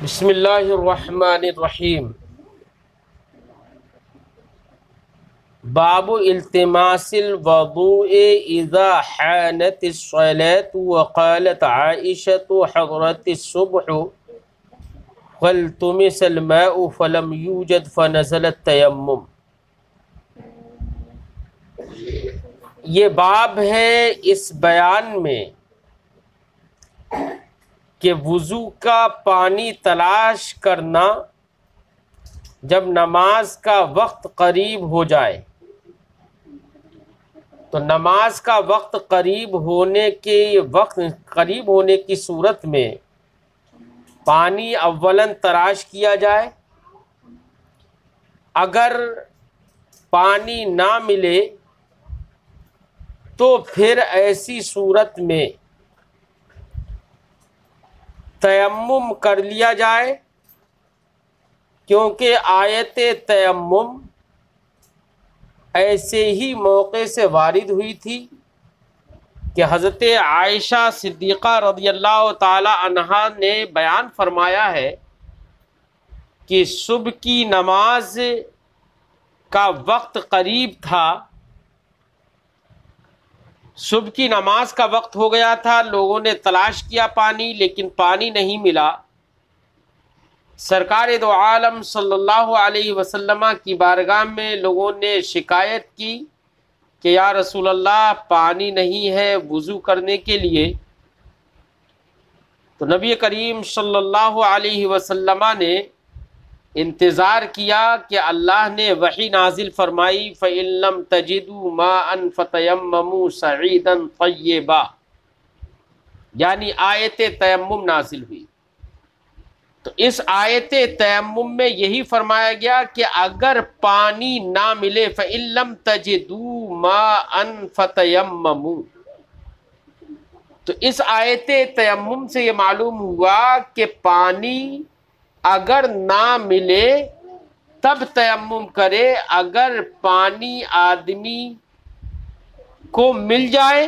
بسم اللہ الرحمن الرحیم۔ باب التماس الوضوء اذا حانت الصلاة وقالت عائشة حضرت الصبح فالتمس الماء فلم يوجد فنزل التیمم۔ یہ باب ہے اس بیان میں کہ وضو کا پانی تلاش کرنا جب نماز کا وقت قریب ہو جائے، تو نماز کا وقت قریب ہونے کی صورت میں پانی اولاً تلاش کیا جائے۔ اگر پانی نہ ملے تو پھر ایسی صورت میں تیمم کر لیا جائے، کیونکہ آیت تیمم ایسے ہی موقع سے وارد ہوئی تھی کہ حضرت عائشہ صدیقہ رضی اللہ تعالی عنہا نے بیان فرمایا ہے کہ صبح کی نماز کا وقت قریب تھا، صبح کی نماز کا وقت ہو گیا تھا، لوگوں نے تلاش کیا پانی لیکن پانی نہیں ملا۔ سرکار دو عالم صلی اللہ علیہ وسلم کی بارگاہ میں لوگوں نے شکایت کی کہ یا رسول اللہ پانی نہیں ہے وضو کرنے کے لیے۔ تو نبی کریم صلی اللہ علیہ وسلم نے انتظار کیا کہ اللہ نے وحی نازل فرمائی فَإِن لَّمْ تَجِدُوا مَاءً فَتَيَمَّمُوا صَعِيدًا طَيِّبًا، یعنی آیت تیمم نازل ہوئی۔ تو اس آیت تیمم میں یہی فرمایا گیا کہ اگر پانی نہ ملے فَإِن لَّمْ تَجِدُوا مَاءً فَتَيَمَّمُوا، تو اس آیت تیمم سے یہ معلوم ہوا کہ پانی اگر نہ ملے تب تیمم کرے، اگر پانی آدمی کو مل جائے،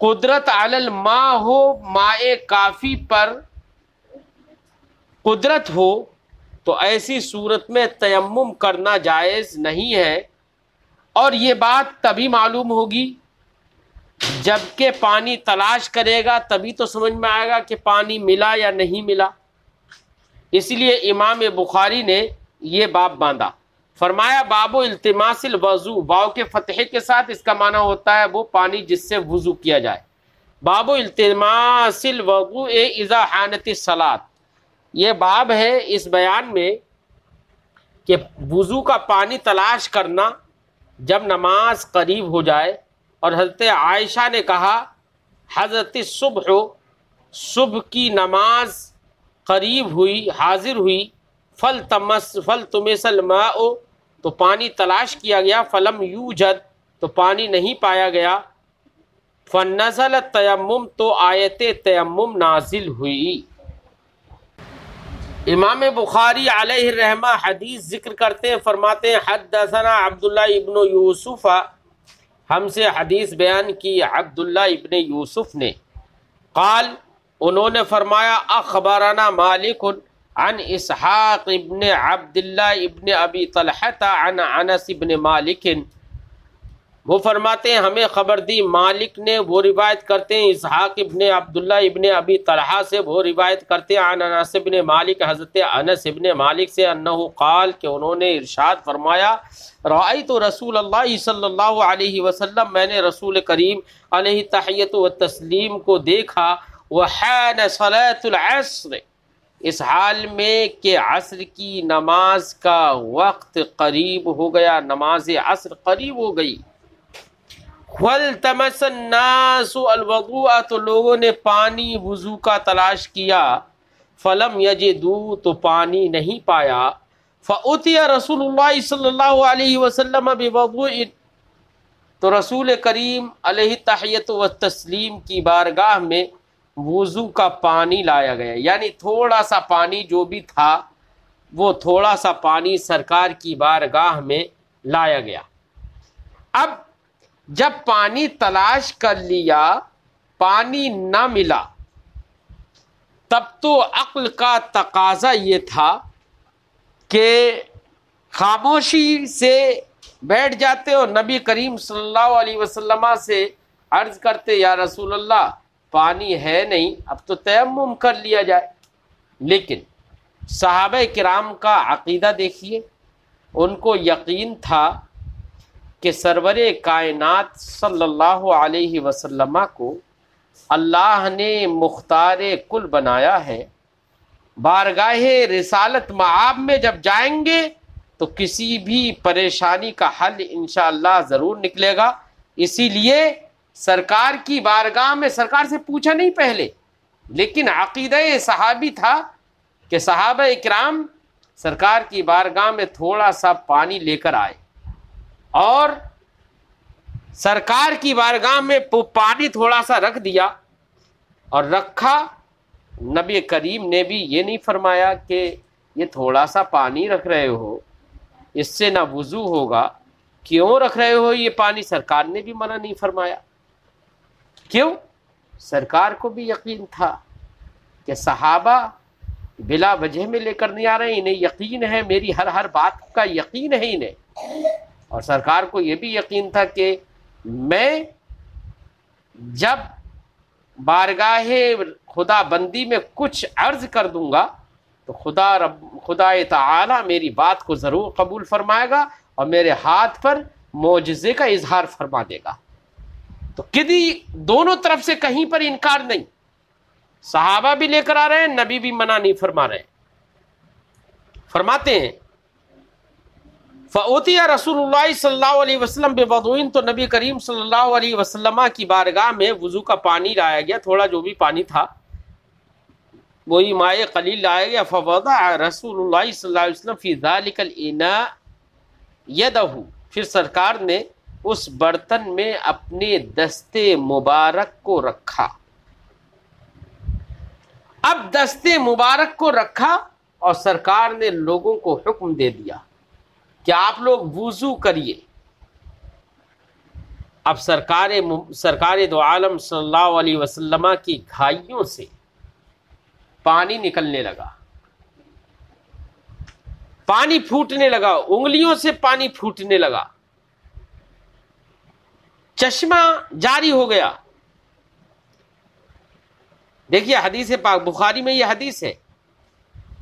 قدرت علی الماء ہو، ماء کافی پر قدرت ہو، تو ایسی صورت میں تیمم کرنا جائز نہیں ہے۔ اور یہ بات تبھی معلوم ہوگی جب کہ پانی تلاش کرے گا، تبھی تو سمجھ میں آئے گا کہ پانی ملا یا نہیں ملا۔ اس لیے امام بخاری نے یہ باب باندھا، فرمایا باب التماس الوضو، واو کے فتحے کے ساتھ اس کا معنی ہوتا ہے وہ پانی جس سے وضو کیا جائے۔ باب التماس الوضو اذا حانت الصلاۃ، یہ باب ہے اس بیان میں کہ وضو کا پانی تلاش کرنا جب نماز قریب ہو جائے۔ اور حضرت عائشہ نے کہا حضرت صبح، صبح کی نماز قریب ہوئی، حاضر ہوئی، فَلْتُمِسَ الْمَاءُ، تو پانی تلاش کیا گیا، فَلَمْ يُوجَد، تو پانی نہیں پایا گیا، فَنَزَلَ التَّيَمُّمُ، تو آیت تیمم نازل ہوئی۔ امام بخاری علیہ الرحمہ حدیث ذکر کرتے ہیں، فرماتے ہیں حدثنا عبداللہ ابن یوسف، ہم سے حدیث بیان کی عبداللہ ابن یوسف نے، قال، انہوں نے فرمایا اخبرنا مالک عن اسحاق ابن عبداللہ ابن ابی طلحہ عن انس ابن مالک، وہ فرماتے ہیں ہمیں خبر دی مالک نے، وہ روایت کرتے ہیں اسحاق ابن عبداللہ ابن ابی طلحہ سے، وہ روایت کرتے ہیں عن انس ابن مالک، حضرت انس ابن مالک سے، انہو قال، کہ انہوں نے ارشاد فرمایا رأیت رسول اللہ صلی اللہ علیہ وسلم، میں نے رسول کریم علیہ تحیۃ و تسلیم کو دیکھا، وحان صلاۃ العصر، اس حال میں کہ عصر کی نماز کا وقت قریب ہو گیا، نماز عصر قریب ہو گئی، وَالْتَمَسَ النَّاسُ الْوَضُوءَ، تو لوگوں نے پانی وضو کا تلاش کیا، فَلَمْ يَجِدُوا، تو پانی نہیں پایا، فَأُتِيَ رسول اللہ صلی اللہ علیہ وسلم بِوَضُوءٍ، تو رسول کریم علیہ تحیۃ و تسلیم کی بارگاہ میں وضو کا پانی لایا گیا، یعنی تھوڑا سا پانی جو بھی تھا وہ تھوڑا سا پانی سرکار کی بارگاہ میں لایا گیا۔ اب جب پانی تلاش کر لیا، پانی نہ ملا، تب تو عقل کا تقاضا یہ تھا کہ خاموشی سے بیٹھ جاتے اور نبی کریم صلی اللہ علیہ وسلم سے عرض کرتے یا رسول اللہ پانی ہے نہیں، اب تو تیمم کر لیا جائے۔ لیکن صحابہ کرام کا عقیدہ دیکھیے، ان کو یقین تھا کہ سرور کائنات صلی اللہ علیہ وسلم کو اللہ نے مختار کل بنایا ہے، بارگاہ رسالت مآب میں جب جائیں گے تو کسی بھی پریشانی کا حل انشاءاللہ ضرور نکلے گا۔ اسی لیے سرکار کی بارگاہ میں سرکار سے پوچھا نہیں پہلے، لیکن عقیدہ صحابی تھا کہ صحابہ اکرام سرکار کی بارگاہ میں تھوڑا سا پانی لے کر آئے، اور سرکار کی بارگاہ میں پانی تھوڑا سا رکھ دیا اور رکھا۔ نبی کریم نے بھی یہ نہیں فرمایا کہ یہ تھوڑا سا پانی رکھ رہے ہو، اس سے نہ وضو ہوگا، کیوں رکھ رہے ہو یہ پانی؟ سرکار نے بھی منع نہیں فرمایا۔ کیوں؟ سرکار کو بھی یقین تھا کہ صحابہ بلا وجہ میں لے کر نہیں آ رہے ہیں، انہیں یقین ہے، میری ہر بات کا یقین ہے انہیں، اور سرکار کو یہ بھی یقین تھا کہ میں جب بارگاہ خدا بندی میں کچھ عرض کر دوں گا تو خدا تعالی میری بات کو ضرور قبول فرمائے گا اور میرے ہاتھ پر معجزے کا اظہار فرما دے گا۔ تو کدی دونوں طرف سے کہیں پر انکار نہیں، صحابہ بھی لے کر آ رہے ہیں، نبی بھی منع نہیں فرما رہے ہیں۔ فرماتے ہیں فَأُوتِيَ رسول اللہ صلی اللہ علیہ وسلم بِوَضُوءٍ، تو نبی کریم صلی اللہ علیہ وسلم کی بارگاہ میں وضو کا پانی لایا گیا، تھوڑا جو بھی پانی تھا وہی مائع قلیل لایا گیا۔ فَوَضَعَ رسول اللہ صلی اللہ علیہ وسلم فِي ذَلِكَ الْإِنَاءِ يَدَهُ، پھر سرکار نے اس برتن میں اپنے دستے مبارک کو رکھا۔ اب دستے مبارک کو رکھا اور سرکار نے لوگوں کو حکم دے دیا کہ آپ لوگ وضو کریے۔ اب سرکار دو عالم صلی اللہ علیہ وسلم کی گھائیوں سے پانی نکلنے لگا، پانی پھوٹنے لگا، انگلیوں سے پانی پھوٹنے لگا، چشمہ جاری ہو گیا۔ دیکھیے حدیث پاک بخاری میں یہ حدیث ہے،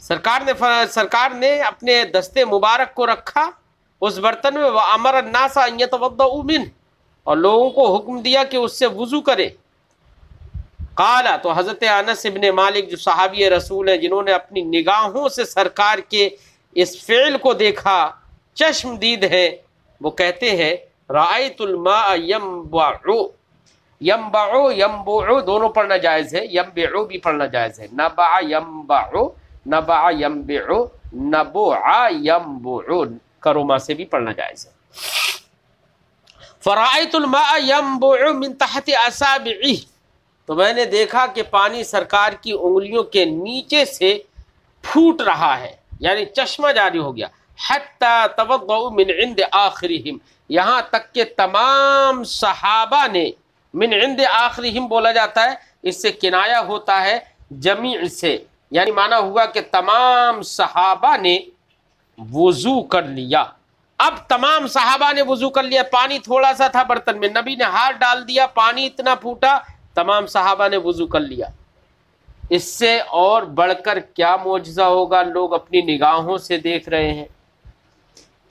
سرکار نے اپنے دستے مبارک کو رکھا اس برتن میں، وَأَمَرَ النَّاسَ أَن يَتَوَضَّؤُوا مِنْهُ، اور لوگوں کو حکم دیا کہ اس سے وضو کرے۔ قال، تو حضرت انس ابن مالک جو صحابی رسول ہیں، جنہوں نے اپنی نگاہوں سے سرکار کے اس فعل کو دیکھا، چشم دید ہے، وہ کہتے ہیں رأیت الماء ینبع دونوں پڑھنا جائز ہے، ینبع بھی پڑھنا جائز ہے، نبع ینبع، نبع ینبع، نبع ینبع، کروما سے بھی پڑھنا جائز ہے۔ فرأیت الماء ینبع من تحت اصابعہ، تو میں نے دیکھا کہ پانی سرکار کی انگلیوں کے نیچے سے پھوٹ رہا ہے، یعنی چشمہ جاری ہو گیا۔ حتی توضؤوا من عند آخرہم، یہاں تک کہ تمام صحابہ نے، من عند آخرہم بولا جاتا ہے، اس سے کنایہ ہوتا ہے جمیع سے، یعنی معنی ہوا کہ تمام صحابہ نے وضو کر لیا۔ اب تمام صحابہ نے وضو کر لیا، پانی تھوڑا سا تھا برتن میں، نبی نے ہاتھ ڈال دیا، پانی اتنا پھوٹا، تمام صحابہ نے وضو کر لیا۔ اس سے اور بڑھ کر کیا معجزہ ہوگا؟ لوگ اپنی نگاہوں سے دیکھ رہے ہیں۔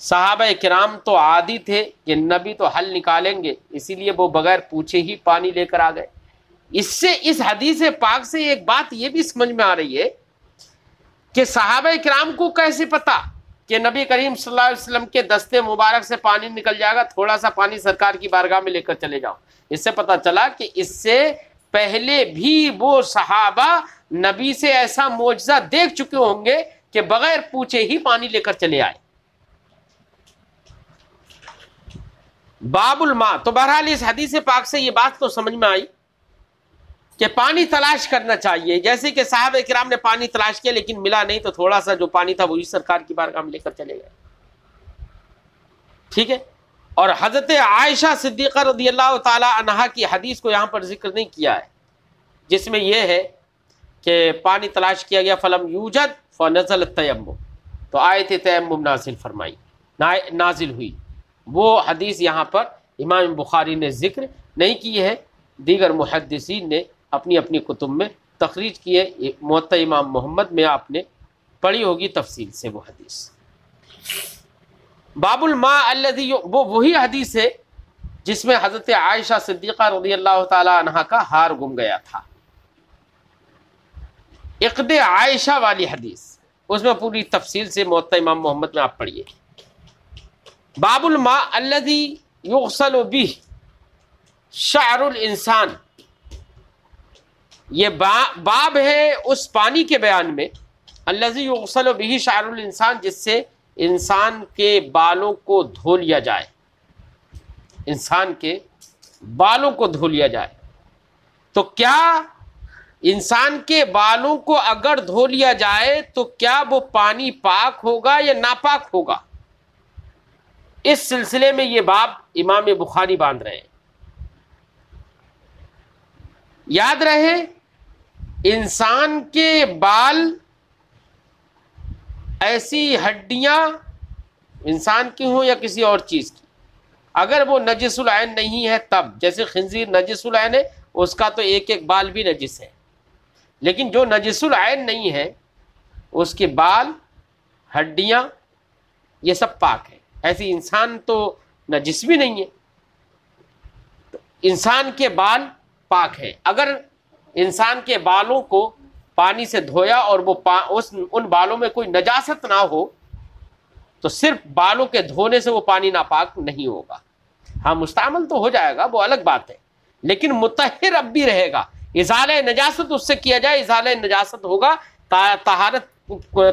صحابہ کرام تو عادی تھے کہ نبی تو حل نکالیں گے، اسی لیے وہ بغیر پوچھے ہی پانی لے کر آ گئے۔ اس حدیث پاک سے ایک بات یہ بھی سمجھ میں آ رہی ہے کہ صحابہ کرام کو کیسے پتا کہ نبی کریم صلی اللہ علیہ وسلم کے دستے مبارک سے پانی نکل جائے گا، تھوڑا سا پانی سرکار کی بارگاہ میں لے کر چلے جاؤ۔ اس سے پتہ چلا کہ اس سے پہلے بھی وہ صحابہ نبی سے ایسا معجزہ دیکھ چکے ہوں گے کہ بغیر پوچھے ہی پانی لے کر چلے آئے۔ باب الماء، تو بہرحال اس حدیث پاک سے یہ بات تو سمجھ میں آئی کہ پانی تلاش کرنا چاہیے، جیسے کہ صحابہ کرام نے پانی تلاش کیا لیکن ملا نہیں، تو تھوڑا سا جو پانی تھا وہی سرکار کی بارگاہ میں لے کر چلے گئے۔ ٹھیک ہے، اور حضرت عائشہ صدیقہ رضی اللہ تعالی عنہا کی حدیث کو یہاں پر ذکر نہیں کیا ہے، جس میں یہ ہے کہ پانی تلاش کیا گیا فلم یوجد فنزل التیمم، تو آیت تیمم نازل ہوئی. وہ حدیث یہاں پر امام بخاری نے ذکر نہیں کی ہے، دیگر محدثین نے اپنی اپنی کتب میں تخریج کی ہے. موطا امام محمد میں آپ نے پڑھی ہوگی تفصیل سے وہ حدیث. باب الماء الذی، وہ وہی حدیث ہے جس میں حضرت عائشہ صدیقہ رضی اللہ تعالی عنہا کا ہار گم گیا تھا. عقد عائشہ والی حدیث، اس میں پوری تفصیل سے موطا امام محمد میں آپ پڑھیے. باب الماء الذی یغسل بہ شعر الانسان، یہ باب ہے اس پانی کے بیان میں الذی یغسل بہ شعر الانسان، جس سے انسان کے بالوں کو دھو لیا جائے، انسان کے بالوں کو دھو لیا جائے. تو کیا انسان کے بالوں کو اگر دھو لیا جائے تو کیا وہ پانی پاک ہوگا یا ناپاک ہوگا؟ اس سلسلے میں یہ باب امام بخاری باندھ رہے ہیں. یاد رہے انسان کے بال ایسی ہڈیاں انسان کی ہوں یا کسی اور چیز کی، اگر وہ نجس العین نہیں ہے تب، جیسے خنزیر نجس العین ہے اس کا تو ایک ایک بال بھی نجس ہے، لیکن جو نجس العین نہیں ہے اس کے بال ہڈیاں یہ سب پاک ہے. ایسی انسان تو نجس بھی نہیں ہے، تو انسان کے بال پاک ہے. اگر انسان کے بالوں کو پانی سے دھویا اور وہ ان بالوں میں کوئی نجاست نہ ہو تو صرف بالوں کے دھونے سے وہ پانی ناپاک نہیں ہوگا. ہاں مستعمل تو ہو جائے گا، وہ الگ بات ہے، لیکن مطہر اب بھی رہے گا. ازالہ نجاست اس سے کیا جائے، ازالہ نجاست ہوگا،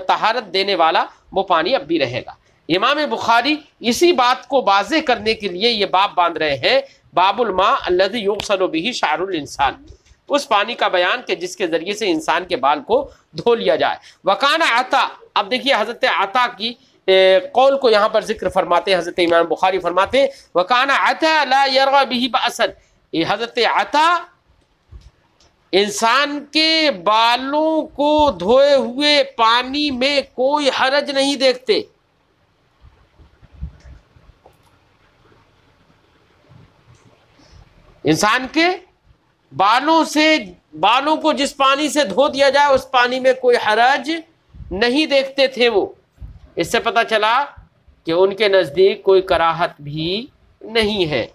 طہارت دینے والا وہ پانی اب بھی رہے گا. امام بخاری اسی بات کو واضح کرنے کے لیے یہ باب باندھ رہے ہیں، باب الماء الذی یغسل بہ شعر الانسان، اس پانی کا بیان کہ جس کے ذریعے سے انسان کے بال کو دھو لیا جائے. وکان عطا، اب دیکھیے حضرت عطا کی قول کو یہاں پر ذکر فرماتے ہیں. حضرت امام بخاری فرماتے ہیں وکان عطا لا یرغى به بأسا، یہ حضرت عطا انسان کے بالوں کو دھوئے ہوئے پانی میں کوئی حرج نہیں دیکھتے. انسان کے بالوں کو جس پانی سے دھو دیا جائے اس پانی میں کوئی حرج نہیں دیکھتے تھے وہ. اس سے پتہ چلا کہ ان کے نزدیک کوئی کراہت بھی نہیں ہے.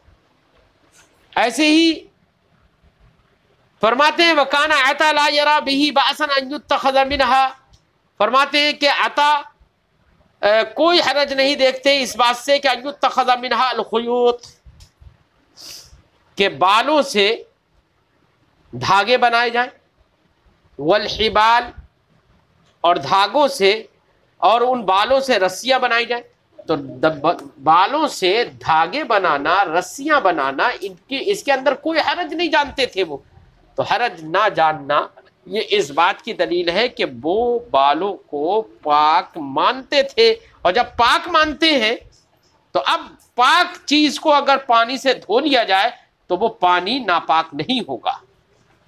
ایسے ہی فرماتے ہیں وَكَانَ عَطَا لَا يَرَى بِهِ بَأْسًا أَن يُتَّخَذَ مِنْهَا، فرماتے ہیں کہ عطا کوئی حرج نہیں دیکھتے اس بات سے کہ أن يُتَّخَذَ مِنْهَا الْخُيُوط، کہ بالوں سے دھاگے بنائے جائیں، والحبال، اور دھاگوں سے اور ان بالوں سے رسیاں بنائی جائیں. تو بالوں سے دھاگے بنانا، رسیاں بنانا، اس کے اندر کوئی حرج نہیں جانتے تھے وہ. تو حرج نہ جاننا یہ اس بات کی دلیل ہے کہ وہ بالوں کو پاک مانتے تھے، اور جب پاک مانتے ہیں تو اب پاک چیز کو اگر پانی سے دھو لیا جائے تو وہ پانی ناپاک نہیں ہوگا.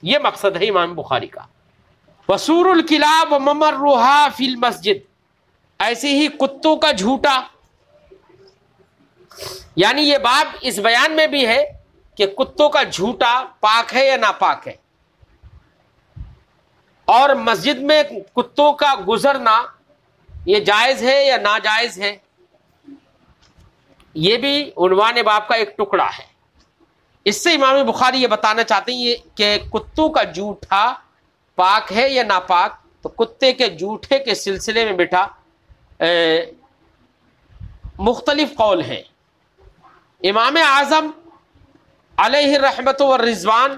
یہ مقصد ہے امام بخاری کا. وسور الکلاب وممرها فی المسجد، ایسے ہی کتوں کا جھوٹا، یعنی یہ باب اس بیان میں بھی ہے کہ کتوں کا جھوٹا پاک ہے یا ناپاک ہے، اور مسجد میں کتوں کا گزرنا یہ جائز ہے یا ناجائز ہے، یہ بھی عنوان باب کا ایک ٹکڑا ہے. اس سے امام بخاری یہ بتانا چاہتے ہیں کہ کتوں کا جھوٹا پاک ہے یا ناپاک. تو کتے کے جھوٹے کے سلسلے میں بیٹا مختلف قول ہیں. امام اعظم علیہ الرحمت والرضوان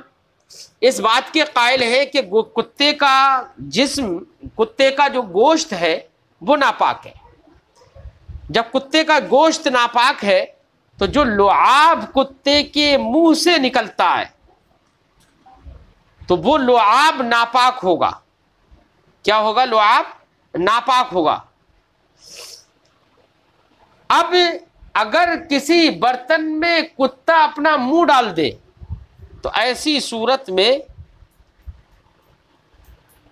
اس بات کے قائل ہے کہ کتے کا جسم، کتے کا جو گوشت ہے وہ ناپاک ہے. جب کتے کا گوشت ناپاک ہے تو جو لعاب کتے کے منہ سے نکلتا ہے تو وہ لعاب ناپاک ہوگا. کیا ہوگا؟ لعاب ناپاک ہوگا. اب اگر کسی برتن میں کتا اپنا منہ ڈال دے تو ایسی صورت میں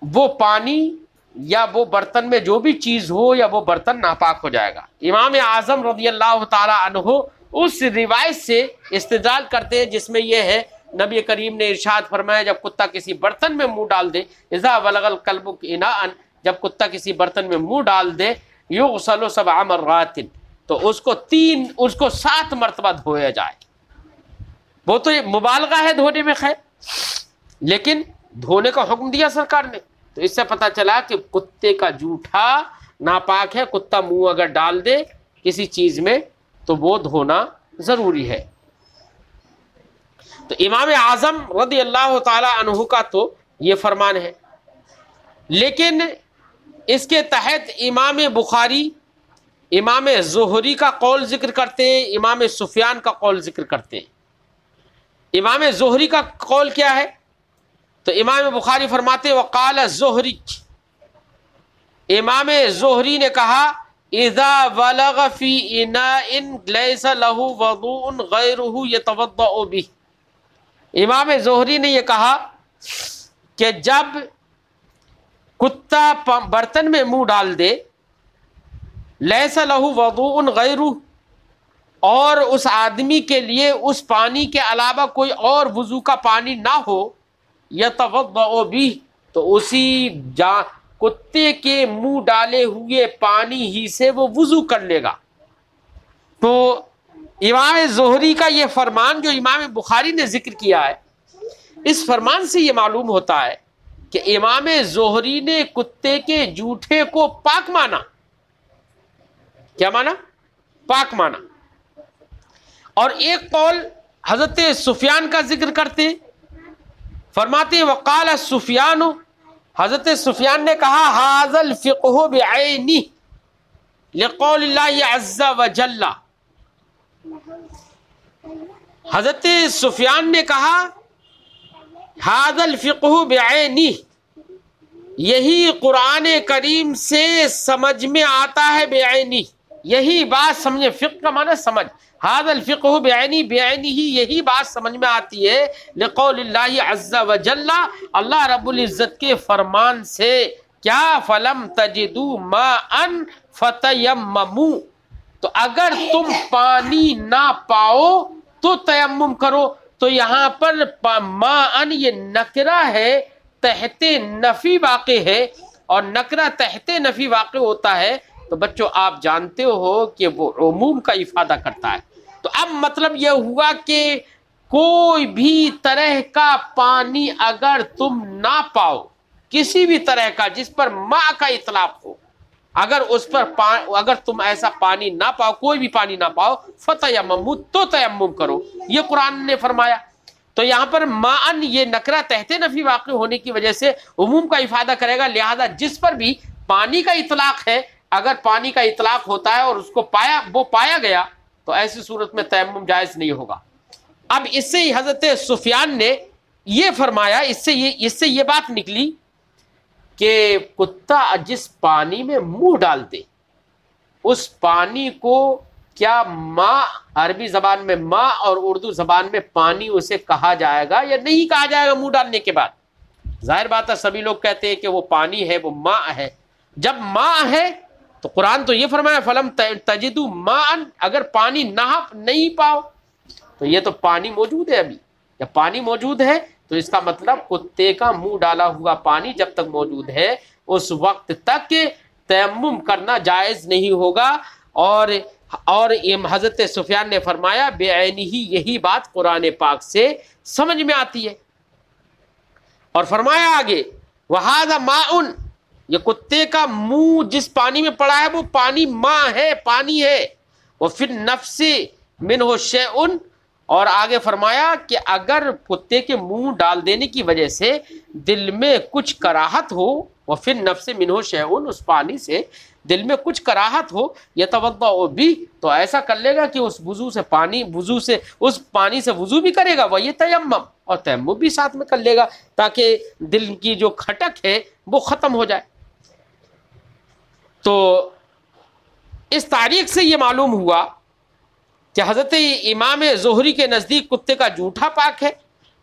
وہ پانی یا وہ برتن میں جو بھی چیز ہو یا وہ برتن ناپاک ہو جائے گا۔ امام اعظم رضی اللہ تعالی عنہ اس روایت سے استدلال کرتے ہیں جس میں یہ ہے، نبی کریم نے ارشاد فرمایا جب کتا کسی برتن میں منہ ڈال دے، اذا ولغ الکلب اناء، جب کتا کسی برتن میں منہ ڈال دے، یغسل 7 مرات، تو اس کو 7 مرتبہ دھویا جائے۔ وہ تو یہ مبالغہ ہے دھونے میں، خیر، لیکن دھونے کا حکم دیا سرکار نے، تو اس سے پتہ چلا کہ کتے کا جوٹھا ناپاک ہے۔ کتا منہ اگر ڈال دے کسی چیز میں تو وہ دھونا ضروری ہے۔ تو امام اعظم رضی اللہ تعالی عنہ کا تو یہ فرمان ہے، لیکن اس کے تحت امام بخاری امام زہری کا قول ذکر کرتے ہیں، امام سفیان کا قول ذکر کرتے ہیں۔ امام زہری کا قول کیا ہے؟ تو امام بخاری فرماتے ہیں وقال الزہری، امام زہری نے کہا اذا ولغ فی اناء لیس له وضوء غیرہ یتوضأ بہ، امام زہری نے یہ کہا کہ جب کتا برتن میں منہ ڈال دے، لیس لہ وضوء غیرہ، اور اس آدمی کے لیے اس پانی کے علاوہ کوئی اور وضو کا پانی نہ ہو، یتوضأ بہ، تو اسی کتے کے منہ ڈالے ہوئے پانی ہی سے وہ وضو کر لے گا۔ تو امام زہری کا یہ فرمان جو امام بخاری نے ذکر کیا ہے، اس فرمان سے یہ معلوم ہوتا ہے کہ امام زہری نے کتے کے جوٹھے کو پاک مانا۔ کیا مانا؟ پاک مانا۔ اور ایک قول حضرت سفیان کا ذکر کرتے ہیں، فرماتے ہیں وقال سفیان، حضرت سفیان نے کہا ھذا الفقہ بعینہ لقول اللہ عز وجل، حضرت سفیان نے کہا ھذا الفقہ بعینہ، یہی قرآن کریم سے سمجھ میں آتا ہے، بعینہ یہی بات سمجھے، فقہ کا معنی سمجھ، ھذا الفقہ بعینہ، بعینہ یہی بات سمجھ میں آتی ہے لقول اللہ عز وجل، اللہ رب العزت کے فرمان سے، کیا فلم تجدوا ماء فتیمموا، تو اگر تم پانی نہ پاؤ تو تیمم کرو۔ تو یہاں پر ماء یہ نکرہ ہے، تحت نفی واقع ہے، اور نکرہ تحت نفی واقع ہوتا ہے تو بچوں آپ جانتے ہو کہ وہ عموم کا افادہ کرتا ہے۔ تو اب مطلب یہ ہوا کہ کوئی بھی طرح کا پانی اگر تم نہ پاؤ، کسی بھی طرح کا جس پر ماء کا اطلاق ہو، اگر اس پر اگر تم ایسا پانی نہ پاؤ، کوئی بھی پانی نہ پاؤ، فتیمموا، تو تیمم کرو، یہ قرآن نے فرمایا۔ تو یہاں پر ماء یہ نکرہ تحت نفی واقع ہونے کی وجہ سے عموم کا افادہ کرے گا، لہذا جس پر بھی پانی کا اطلاق ہے، اگر پانی کا اطلاق ہوتا ہے اور اس کو پایا گیا تو ایسی صورت میں تیمم جائز نہیں ہوگا۔ اب اس سے ہی حضرت سفیان نے یہ فرمایا، اس سے یہ بات نکلی کہ کتا جس پانی میں منہ ڈالتے، اس پانی کو کیا ماء، عربی زبان میں ماء اور اردو زبان میں پانی اسے کہا جائے گا یا نہیں کہا جائے گا منہ ڈالنے کے بعد؟ ظاہر بات ہے سبھی لوگ کہتے ہیں کہ وہ پانی ہے، وہ ماء ہے۔ جب ماء ہے تو قرآن تو یہ فرمایا فلم تجدوا ماء، اگر پانی نہیں پاؤ تو یہ تو پانی موجود ہے، ابھی جب پانی موجود ہے تو اس کا مطلب کتے کا منہ ڈالا ہوا پانی جب تک موجود ہے اس وقت تک تیمم کرنا جائز نہیں ہوگا۔ اور حضرت سفیان نے فرمایا بعینہ، یہی بات قرآن پاک سے سمجھ میں آتی ہے۔ اور فرمایا آگے وَھَذَا مَاءٌ، یہ کتے کا منہ جس پانی میں پڑا ہے وہ پانی ماء ہے، پانی ہے۔ وَفِي النَّفْسِ مِنْهُ شَيْءٌ، اور آگے فرمایا کہ اگر کتے کے منہ ڈال دینے کی وجہ سے دل میں کچھ کراہت ہو، وَفِي النَّفْسِ مِنْهُ شَيْءٌ، اس پانی سے دل میں کچھ کراہت ہو، یتوضأ بہ، تو ایسا کر لے گا کہ اس پانی سے وضو بھی کرے گا، وہی تیمم، اور تیمم بھی ساتھ میں کر لے گا تاکہ دل کی جو کھٹک ہے وہ ختم ہو جائے۔ تو اس تاریخ سے یہ معلوم ہوا کہ حضرت امام زہری کے نزدیک کتے کا جوٹھا پاک ہے،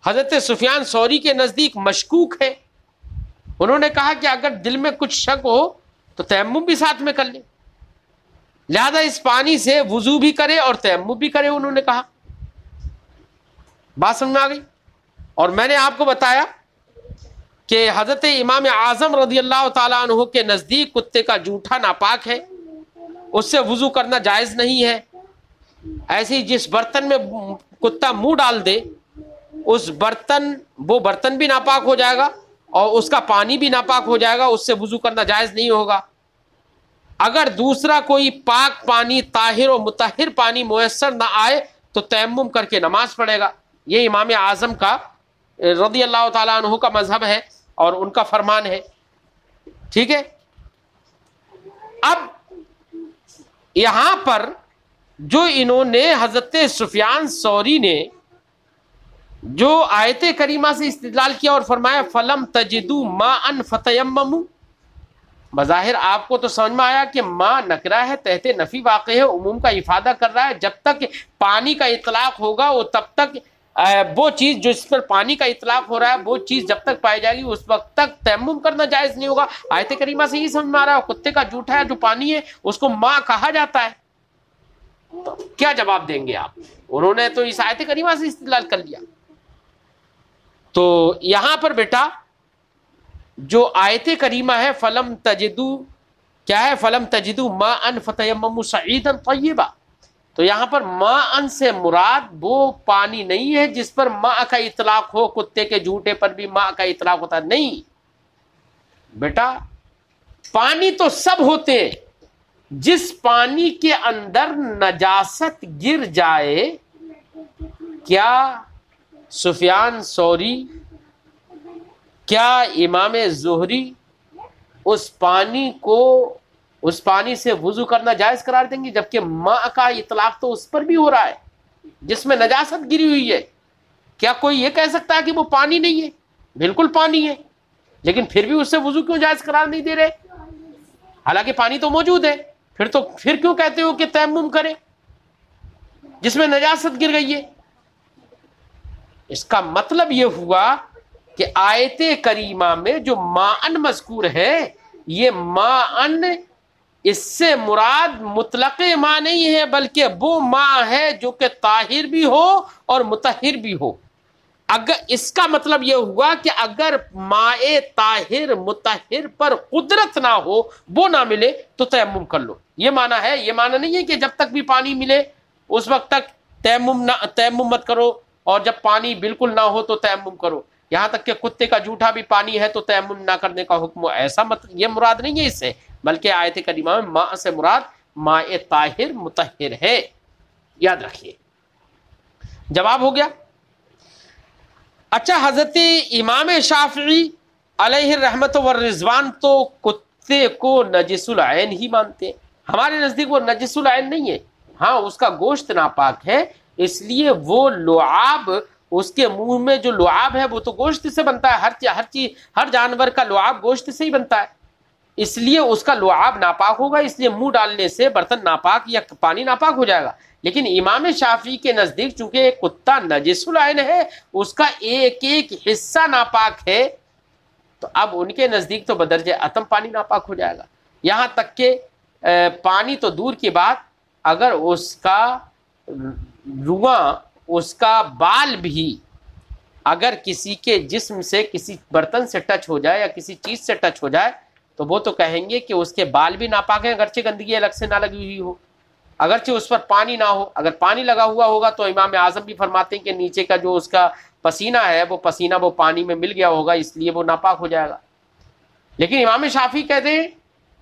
حضرت سفیان ثوری کے نزدیک مشکوک ہے، انہوں نے کہا کہ اگر دل میں کچھ شک ہو تو تیمم بھی ساتھ میں کر لے، لہذا اس پانی سے وضو بھی کرے اور تیمم بھی کرے، انہوں نے کہا۔ بات سمجھ میں آ گئی؟ اور میں نے آپ کو بتایا کہ حضرت امام اعظم رضی اللہ تعالیٰ عنہ کے نزدیک کتے کا جوٹھا ناپاک ہے، اس سے وضو کرنا جائز نہیں ہے۔ ایسے ہی جس برتن میں کتا منہ ڈال دے اس وہ برتن بھی ناپاک ہو جائے گا اور اس کا پانی بھی ناپاک ہو جائے گا، اس سے وضو کرنا جائز نہیں ہوگا۔ اگر دوسرا کوئی پاک پانی، طاہر و مطہر پانی میسر نہ آئے تو تیمم کر کے نماز پڑھے گا۔ یہ امام اعظم کا رضی اللہ تعالیٰ عنہ کا مذہب ہے اور ان کا فرمان ہے، ٹھیک ہے۔ اب یہاں پر جو انہوں نے حضرت سفیان ثوری نے جو آیت کریمہ سے استدلال کیا اور فرمایا فَلَمْ تَجِدُوا مَاءً فَتَيَمَّمُوا، بظاہر آپ کو تو سمجھ میں آیا کہ ما نکرہ ہے، تحت نفی واقع ہے، عموم کا افادہ کر رہا ہے۔ جب تک پانی کا اطلاق ہوگا وہ تب تک وہ چیز جس پر پانی کا اطلاق ہو رہا ہے وہ چیز جب تک پائی جائے گی اس وقت تک تیمم کرنا جائز نہیں ہوگا۔ آیت کریمہ سے یہ سمجھ میں آ رہا ہے کتے کا جوٹھا ہے جو پانی ہے اس کو ماں کہا جاتا ہے، تو کیا جواب دیں گے آپ؟ انہوں نے تو اس آیت کریمہ سے استدلال کر لیا۔ تو یہاں پر بیٹا جو آیت کریمہ ہے فلم تجدو کیا ہے، فلم تجدو ماء فتیمموا صعیدا طیبا، تو یہاں پر ماء سے مراد وہ پانی نہیں ہے جس پر ماء کا اطلاق ہو، کتے کے جھوٹے پر بھی ماء کا اطلاق ہوتا نہیں بیٹا، پانی تو سب ہوتے ہیں، جس پانی کے اندر نجاست گر جائے، کیا سفیان ثوری، کیا امام زہری اس پانی سے وضو کرنا جائز قرار دیں گے؟ جبکہ ماء کا اطلاق تو اس پر بھی ہو رہا ہے جس میں نجاست گری ہوئی ہے۔ کیا کوئی یہ کہہ سکتا ہے کہ وہ پانی نہیں ہے؟ بالکل پانی ہے، لیکن پھر بھی اس سے وضو کیوں جائز قرار نہیں دے رہے؟ حالانکہ پانی تو موجود ہے، پھر کیوں کہتے ہو کہ تیمم کرے جس میں نجاست گر گئی ہے؟ اس کا مطلب یہ ہوا کہ آیت کریمہ میں جو ماءن مذکور ہے، یہ ماءن اس سے مراد مطلق ماء نہیں ہے، بلکہ وہ ماء ہے جو کہ طاہر بھی ہو اور مطہر بھی ہو۔ اگر اس کا مطلب یہ ہوا کہ اگر ماء طاہر مطہر پر قدرت نہ ہو، وہ نہ ملے تو تیمم کر لو، یہ معنی ہے۔ یہ معنی نہیں ہے کہ جب تک بھی پانی ملے اس وقت تک تیمم مت کرو اور جب پانی بالکل نہ ہو تو تیمم کرو، یہاں تک کہ کتے کا جوٹا بھی پانی ہے تو تیمم نہ کرنے کا حکم، ایسا یہ مراد نہیں ہے اس سے، بلکہ آیت کریمہ میں ماء سے مراد ماء طاہر مطہر ہے، یاد رکھیے۔ جواب ہو گیا؟ اچھا، حضرت امام شافعی علیہ الرحمت والرضوان تو کتے کو نجس العین ہی مانتے ہیں، ہمارے نزدیک وہ نجس العین نہیں ہے، ہاں اس کا گوشت ناپاک ہے، اس لیے وہ لعاب، اس کے منہ میں جو لعاب ہے وہ تو گوشت سے بنتا ہے، ہر جانور کا لعاب گوشت سے ہی بنتا ہے، اس لیے اس کا لعاب ناپاک ہوگا، اس لیے منہ ڈالنے سے برتن ناپاک یا پانی ناپاک ہو جائے گا۔ لیکن امام شافعی کے نزدیک چونکہ ایک کتا نجس العین ہے، اس کا ایک ایک حصہ ناپاک ہے، تو اب ان کے نزدیک تو بدرجہ اتم پانی ناپاک ہو جائے گا۔ یہاں تک کہ پانی تو دور کی بات، اگر اس کا رواں، اس کا بال بھی اگر کسی کے جسم سے کسی برتن سے ٹچ ہو جائے یا کسی چیز سے ٹچ ہو جائے تو وہ تو کہیں گے کہ اس کے بال بھی ناپاک ہیں، اگرچہ گندگی الگ سے نہ لگی ہوئی ہو، اگرچہ اس پر پانی نہ ہو۔ اگر پانی لگا ہوا ہوگا تو امام اعظم بھی فرماتے ہیں کہ نیچے کا جو اس کا پسینہ ہے وہ پسینہ وہ پانی میں مل گیا ہوگا، اس لیے وہ ناپاک ہو جائے گا۔ لیکن امام شافعی کہتے ہیں،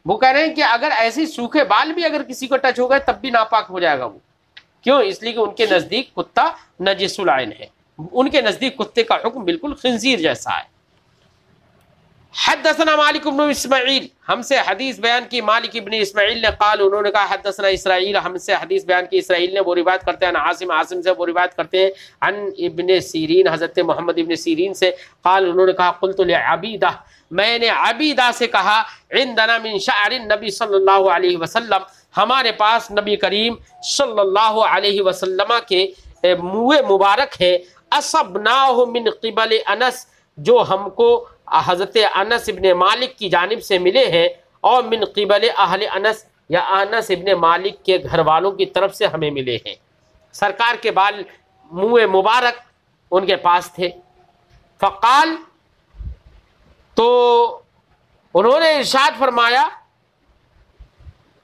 وہ کہہ رہے ہیں کہ اگر ایسے سوکھے بال بھی اگر کسی کو ٹچ ہو گئے تب بھی ناپاک ہو جائے گا وہ، کیوں؟ اس لیے کہ ان کے نزدیک کتا نجس العین ہے، ان کے نزدیک کتے کا حکم بالکل خنزیر جیسا ہے۔ حدثنا مالک بن اسماعیل، ہم سے حدیث بیان کی مالک ابن اسماعیل نے، قال انہوں نے کہا حدثنا اسرائیل، ہم سے حدیث بیان کی اسرائیل نے، وہ روایت کرتے ہیں عاصم سے وہ روایت کرتے ہیں عن ابن سیرین، حضرت محمد ابن سیرین سے، قال انہوں نے کہا قلت لعبیدہ، میں نے عبیدہ سے کہا، عندنا من شعر النبی صلی اللہ علیہ وسلم، ہمارے پاس نبی کریم صلی اللہ علیہ وسلم کے منہ مبارک ہے، اصبناہ من قبل انس، جو ہم کو حضرت انس ابن مالک کی جانب سے ملے ہیں، اور من قبل اہل انس، یا انس ابن مالک کے گھر والوں کی طرف سے ہمیں ملے ہیں۔ سرکار کے بال منہ مبارک ان کے پاس تھے۔ فقال، تو انہوں نے ارشاد فرمایا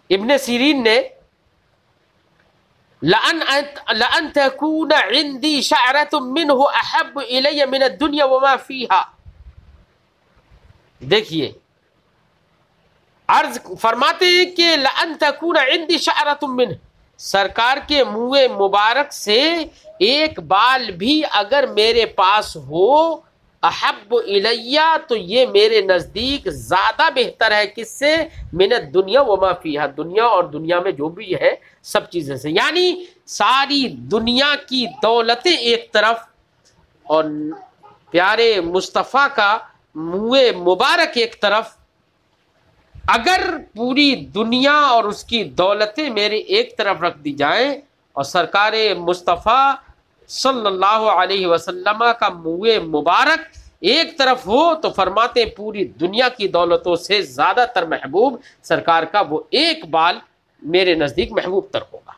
ابن سیرین نے، لَأَن تَكُونَ عِنْدِي شَعْرَةٌ مِّنْهُ أَحَبُّ إِلَيَّ مِنَ الدُّنْيَا وَمَا فِيهَا۔ دیکھیے عرض فرماتے ہیں کہ لَأَن تَكُونَ عِنْدِي شَعْرَةٌ مِّنْهُ، سرکار کے منہ مبارک سے ایک بال بھی اگر میرے پاس ہو، احب الیہ، تو یہ میرے نزدیک زیادہ بہتر ہے، کس سے؟ من الدنیا وما فیہا، دنیا اور دنیا میں جو بھی ہے سب چیزیں سے، یعنی ساری دنیا کی دولتیں ایک طرف اور پیارے مصطفیٰ کا منہ مبارک ایک طرف، اگر پوری دنیا اور اس کی دولتیں میرے ایک طرف رکھ دی جائیں اور سرکار مصطفیٰ صلی اللہ علیہ وسلم کا منہ مبارک ایک طرف ہو، تو فرماتے پوری دنیا کی دولتوں سے زیادہ تر محبوب سرکار کا وہ ایک بال میرے نزدیک محبوب تر ہوگا۔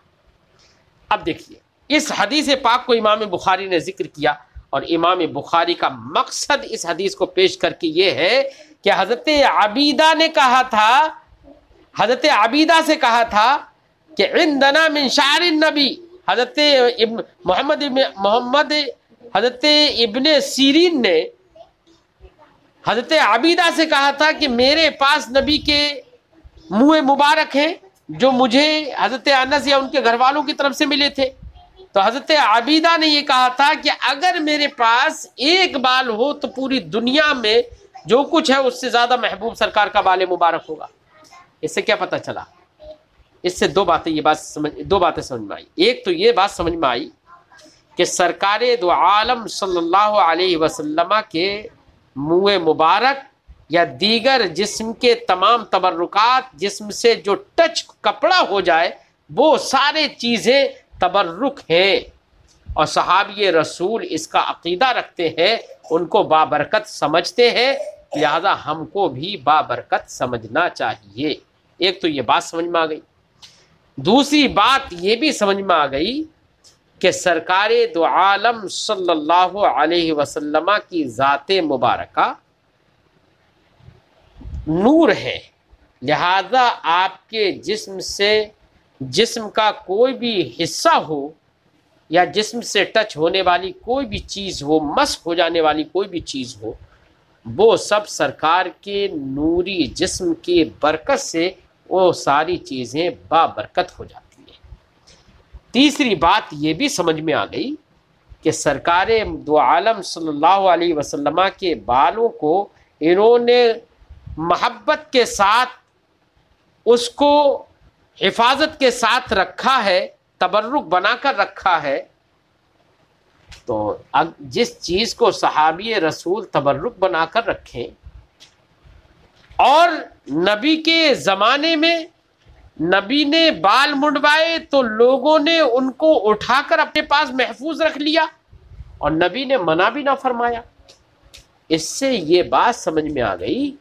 اب دیکھیے اس حدیث پاک کو امام بخاری نے ذکر کیا، اور امام بخاری کا مقصد اس حدیث کو پیش کر کے یہ ہے کہ حضرت عبیدہ نے کہا تھا، حضرت عبیدہ سے کہا تھا کہ عندنا من شعر النبی، حضرت حضرت ابن سیرین نے حضرت عبیدہ سے کہا تھا کہ میرے پاس نبی کے منہ مبارک ہیں جو مجھے حضرت انس یا ان کے گھر والوں کی طرف سے ملے تھے۔ تو حضرت عبیدہ نے یہ کہا تھا کہ اگر میرے پاس ایک بال ہو تو پوری دنیا میں جو کچھ ہے اس سے زیادہ محبوب سرکار کا بال مبارک ہوگا۔ اس سے کیا پتہ چلا؟ اس سے دو باتیں سمجھ میں آئی۔ ایک تو یہ بات سمجھ میں آئی کہ سرکار دو عالم صلی اللہ علیہ وسلم کے منہ مبارک یا دیگر جسم کے تمام تبرکات، جسم سے جو ٹچ کپڑا ہو جائے وہ سارے چیزیں تبرک ہیں، اور صحابی رسول اس کا عقیدہ رکھتے ہیں، ان کو بابرکت سمجھتے ہیں، لہذا ہم کو بھی بابرکت سمجھنا چاہیے۔ ایک تو یہ بات سمجھ میں آ گئی۔ دوسری بات یہ بھی سمجھ میں آ گئی کہ سرکار دو عالم صلی اللہ علیہ وسلم کی ذات مبارکہ نور ہے، لہذا آپ کے جسم سے جسم کا کوئی بھی حصہ ہو یا جسم سے ٹچ ہونے والی کوئی بھی چیز ہو، مس ہو جانے والی کوئی بھی چیز ہو، وہ سب سرکار کے نوری جسم کی برکت سے وہ ساری چیزیں بابرکت ہو جاتی ہیں۔ تیسری بات یہ بھی سمجھ میں آ گئی کہ سرکار دو عالم صلی اللہ علیہ وسلم کے بالوں کو انہوں نے محبت کے ساتھ اس کو حفاظت کے ساتھ رکھا ہے، تبرک بنا کر رکھا ہے۔ تو جس چیز کو صحابی رسول تبرک بنا کر رکھیں، اور نبی کے زمانے میں نبی نے بال منڈوائے تو لوگوں نے ان کو اٹھا کر اپنے پاس محفوظ رکھ لیا، اور نبی نے منع بھی نہ فرمایا۔ اس سے یہ بات سمجھ میں آ گئی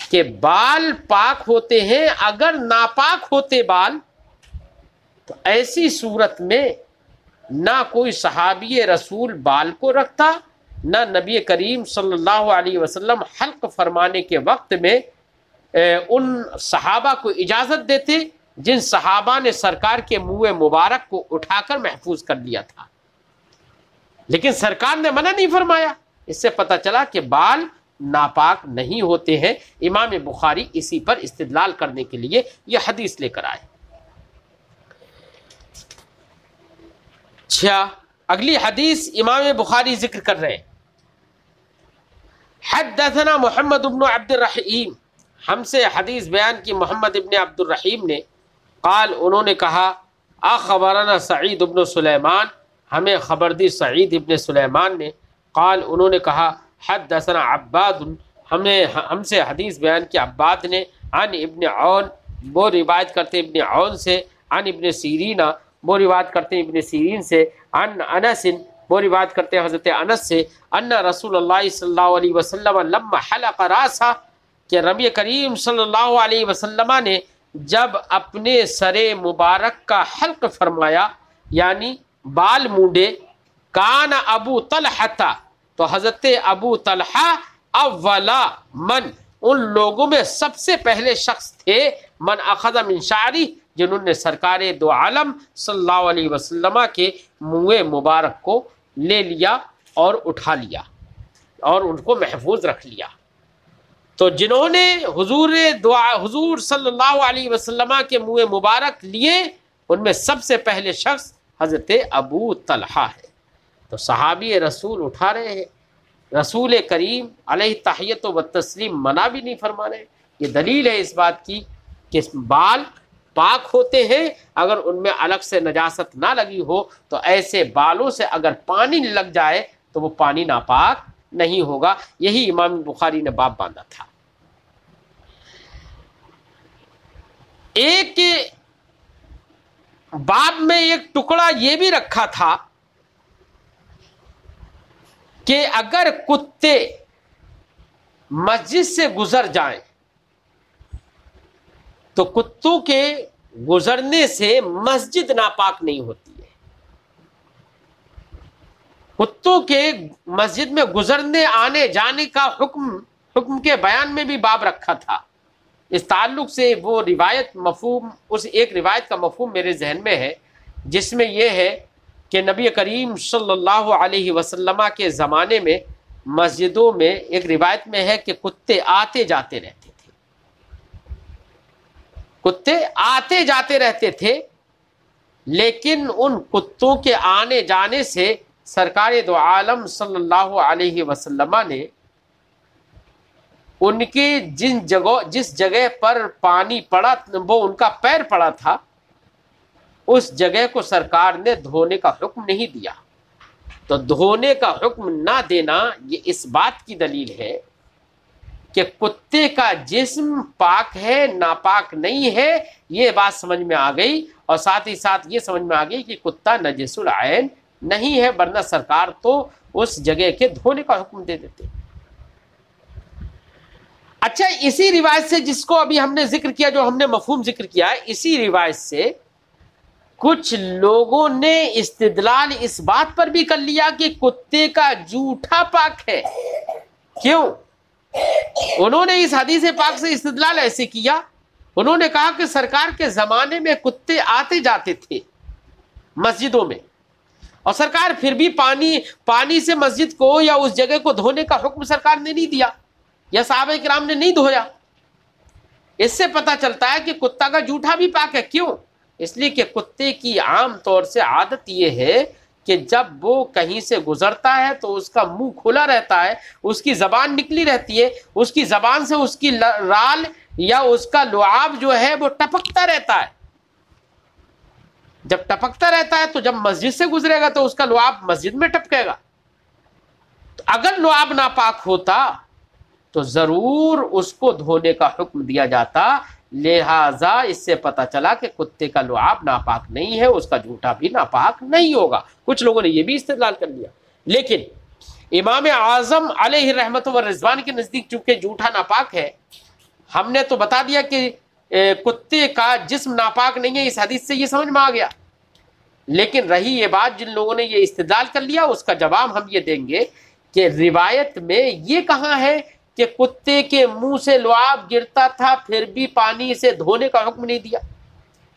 کہ بال پاک ہوتے ہیں، اگر ناپاک ہوتے بال تو ایسی صورت میں نہ کوئی صحابی رسول بال کو رکھتا، نہ نبی کریم صلی اللہ علیہ وسلم حلق فرمانے کے وقت میں ان صحابہ کو اجازت دیتے جن صحابہ نے سرکار کے منہ مبارک کو اٹھا کر محفوظ کر لیا تھا، لیکن سرکار نے منع نہیں فرمایا۔ اس سے پتہ چلا کہ بال ناپاک نہیں ہوتے ہیں۔ امام بخاری اسی پر استدلال کرنے کے لیے یہ حدیث لے کر آئے۔ اگلی حدیث امام بخاری ذکر کر رہے ہیں، حدثنا محمد بن عبد الرحیم، ہم سے حدیث بیان کی محمد ابن عبد الرحیم نے، قال انہوں نے کہا، اخبرنا سعید ابن سلیمان، ہمیں خبر دی سعید ابن سلیمان نے، قال انہوں نے کہا، حدثنا عباد، ہم سے حدیث بیان کی عباد نے، عن ابن عون، وہ روایت کرتے ابن عون سے، عن ابن سیرین، وہ روایت کرتے ابن سیرین سے، عن انس، وہ روایت کرتے ہیں حضرت انس سے ان رسول اللہ صلی اللہ علیہ وسلم لما حلق راسہ، کہ نبی کریم صلی اللہ علیہ وسلم نے جب اپنے سر مبارک کا حلق فرمایا یعنی بال مونڈے، کان ابو طلحہ، تو حضرت ابو طلحہ اولا من، ان لوگوں میں سب سے پہلے شخص تھے، من اخذ من شعری، جنہوں نے سرکار دو عالم صلی اللہ علیہ وسلم کے منہ مبارک کو لے لیا اور اٹھا لیا اور ان کو محفوظ رکھ لیا۔ تو جنہوں نے حضور صلی اللہ علیہ وسلم کے منہ مبارک لیے، ان میں سب سے پہلے شخص حضرت ابو طلحہ ہے۔ تو صحابی رسول اٹھا رہے ہیں، رسول کریم علیہ تحیت و تسلیم منع بھی نہیں فرما رہے۔ یہ دلیل ہے اس بات کی کہ بال پاک ہوتے ہیں، اگر ان میں الگ سے نجاست نہ لگی ہو تو ایسے بالوں سے اگر پانی لگ جائے تو وہ پانی ناپاک نہیں ہوگا۔ یہی امام بخاری نے باب باندھا تھا۔ ایک باب میں ایک ٹکڑا یہ بھی رکھا تھا کہ اگر کتے مسجد سے گزر جائیں تو کتوں کے گزرنے سے مسجد ناپاک نہیں ہوتی ہے۔ کتوں کے مسجد میں گزرنے آنے جانے کا حکم کے بیان میں بھی باب رکھا تھا۔ اس تعلق سے وہ روایت مفہوم، اس ایک روایت کا مفہوم میرے ذہن میں ہے جس میں یہ ہے کہ نبی کریم صلی اللہ علیہ وسلم کے زمانے میں مسجدوں میں ایک روایت میں ہے کہ کتے آتے جاتے رہتے تھے، کتے آتے جاتے رہتے تھے، لیکن ان کتوں کے آنے جانے سے سرکار دو عالم صلی اللہ علیہ وسلم نے ان کے جس جگہ پر پانی پڑا، وہ ان کا پیر پڑا تھا، اس جگہ کو سرکار نے دھونے کا حکم نہیں دیا۔ تو دھونے کا حکم نہ دینا یہ اس بات کی دلیل ہے کہ کتے کا جسم پاک ہے ناپاک نہیں ہے، یہ بات سمجھ میں آ گئی، اور ساتھ ہی ساتھ یہ سمجھ میں آ گئی کہ کتا نجس العین نہیں ہے، ورنہ سرکار تو اس جگہ کے دھونے کا حکم دے دیتے۔ اچھا، اسی روایت سے جس کو ابھی ہم نے ذکر کیا، جو ہم نے مفہوم ذکر کیا ہے، اسی روایت سے کچھ لوگوں نے استدلال اس بات پر بھی کر لیا کہ کتے کا جوٹا پاک ہے۔ کیوں؟ انہوں نے اس حدیث پاک سے استدلال ایسے کیا، انہوں نے کہا کہ سرکار کے زمانے میں کتے آتے جاتے تھے مسجدوں میں، اور سرکار پھر بھی پانی سے مسجد کو یا اس جگہ کو دھونے کا حکم سرکار نے نہیں دیا، یا صحابہ کرام نے نہیں دھویا۔ اس سے پتہ چلتا ہے کہ کتا کا جوٹا بھی پاک ہے۔ کیوں؟ اس لیے کہ کتے کی عام طور سے عادت یہ ہے کہ جب وہ کہیں سے گزرتا ہے تو اس کا منہ کھلا رہتا ہے، اس کی زبان نکلی رہتی ہے، اس کی زبان سے اس کی رال یا اس کا لعاب جو ہے وہ ٹپکتا رہتا ہے۔ جب ٹپکتا رہتا ہے تو جب مسجد سے گزرے گا تو اس کا لعاب مسجد میں ٹپکے گا۔ تو اگر لعاب ناپاک ہوتا تو ضرور اس کو دھونے کا حکم دیا جاتا، لہذا اس سے پتہ چلا کہ کتے کا لعاب ناپاک نہیں ہے، اس کا جھوٹا بھی ناپاک نہیں ہوگا۔ کچھ لوگوں نے یہ بھی استدلال کر لیا، لیکن امام اعظم علیہ رحمت و رضوان کے نزدیک چونکہ جھوٹا ناپاک ہے، ہم نے تو بتا دیا کہ کتے کا جسم ناپاک نہیں ہے، اس حدیث سے یہ سمجھ میں آ گیا۔ لیکن رہی یہ بات جن لوگوں نے یہ استدلال کر لیا، اس کا جواب ہم یہ دیں گے کہ روایت میں یہ کہاں ہے کہ کتے کے منہ سے لعاب گرتا تھا پھر بھی پانی سے دھونے کا حکم نہیں دیا؟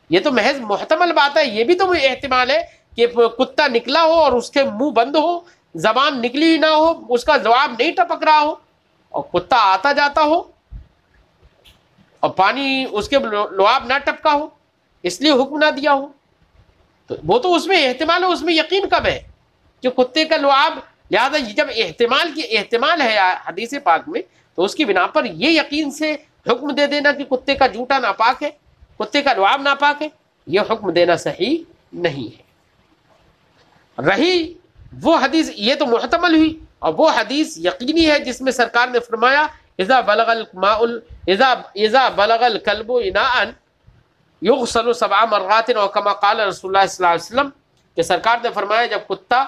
یہ تو محض محتمل بات ہے، یہ بھی تو احتمال ہے کہ کتا نکلا ہو اور اس کے منہ بند ہو، زبان نکلی نہ ہو، اس کا لعاب نہیں ٹپک رہا ہو، اور کتا آتا جاتا ہو اور پانی اس کے لعاب نہ ٹپکا ہو، اس لیے حکم نہ دیا ہو۔ تو وہ تو اس میں احتمال ہے، اس میں یقین کب ہے کہ کتے کا لعاب؟ لہذا جب احتمال ہے حدیث پاک میں، تو اس کی بنا پر یہ یقین سے حکم دے دینا کہ کتے کا جوٹا ناپاک ہے، کتے کا لعاب ناپاک ہے، یہ حکم دینا صحیح نہیں ہے۔ رہی وہ حدیث، یہ تو محتمل ہوئی، اور وہ حدیث یقینی ہے جس میں سرکار نے فرمایا اذا بلغ الكلب اناء یغسل 7 مرات، اور کما قال رسول اللہ صلی اللہ علیہ وسلم، کہ سرکار نے فرمایا جب کتا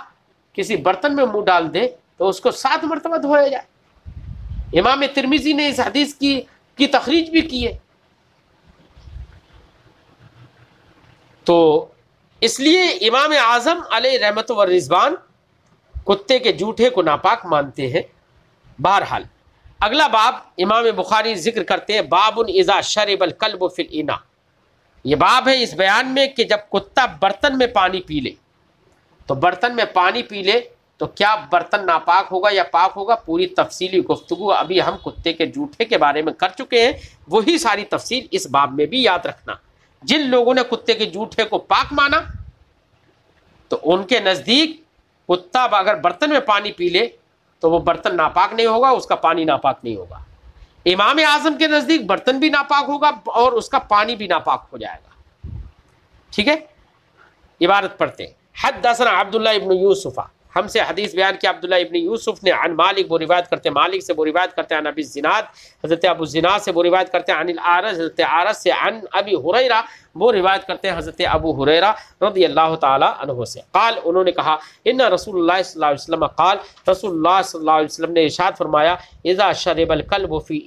کسی برتن میں منہ ڈال دے تو اس کو 7 مرتبہ دھویا جائے۔ امام ترمذی نے اس حدیث کی تخریج بھی کی ہے۔ تو اس لیے امام اعظم علیہ رحمت و رضوان کتے کے جوٹے کو ناپاک مانتے ہیں۔ بہرحال اگلا باب امام بخاری ذکر کرتے ہیں، باب اذا شرب الکلب فی الاناء۔ یہ باب ہے اس بیان میں کہ جب کتا برتن میں پانی پی لے، تو برتن میں پانی پی لے تو کیا برتن ناپاک ہوگا یا پاک ہوگا؟ پوری تفصیلی گفتگو ابھی ہم کتے کے جوٹے کے بارے میں کر چکے ہیں، وہی ساری تفصیل اس باب میں بھی یاد رکھنا۔ جن لوگوں نے کتے کے جوٹے کو پاک مانا تو ان کے نزدیک کتا اگر برتن میں پانی پی لے تو وہ برتن ناپاک نہیں ہوگا، اس کا پانی ناپاک نہیں ہوگا۔ امام اعظم کے نزدیک برتن بھی ناپاک ہوگا اور اس کا پانی بھی ناپاک ہو جائے گا۔ ٹھیک ہے، عبارت پڑھتے ہیں۔ حدثنا عبداللہ ابن یوسف، ہم سے حدیث بیان کیا عبداللہ ابن یوسف نے، عن مالک، وہ روایت کرتے ہیں مالک سے، وہ روایت کرتے ہیں عن ابی الزناد، حضرت ابو الزناد سے، وہ روایت کرتے ہیں عن الاعرج، حضرت اعرج سے، عن ابی ہریرہ، وہ روایت کرتے ہیں حضرت ابو ہریرہ رضی اللہ تعالی عنہ سے، قال، انہوں نے کہا، ان رسول اللہ صلی اللہ علیہ وسلم قال، رسول اللہ صلی اللہ علیہ وسلم نے ارشاد فرمایا، اذا شرب الکلب فی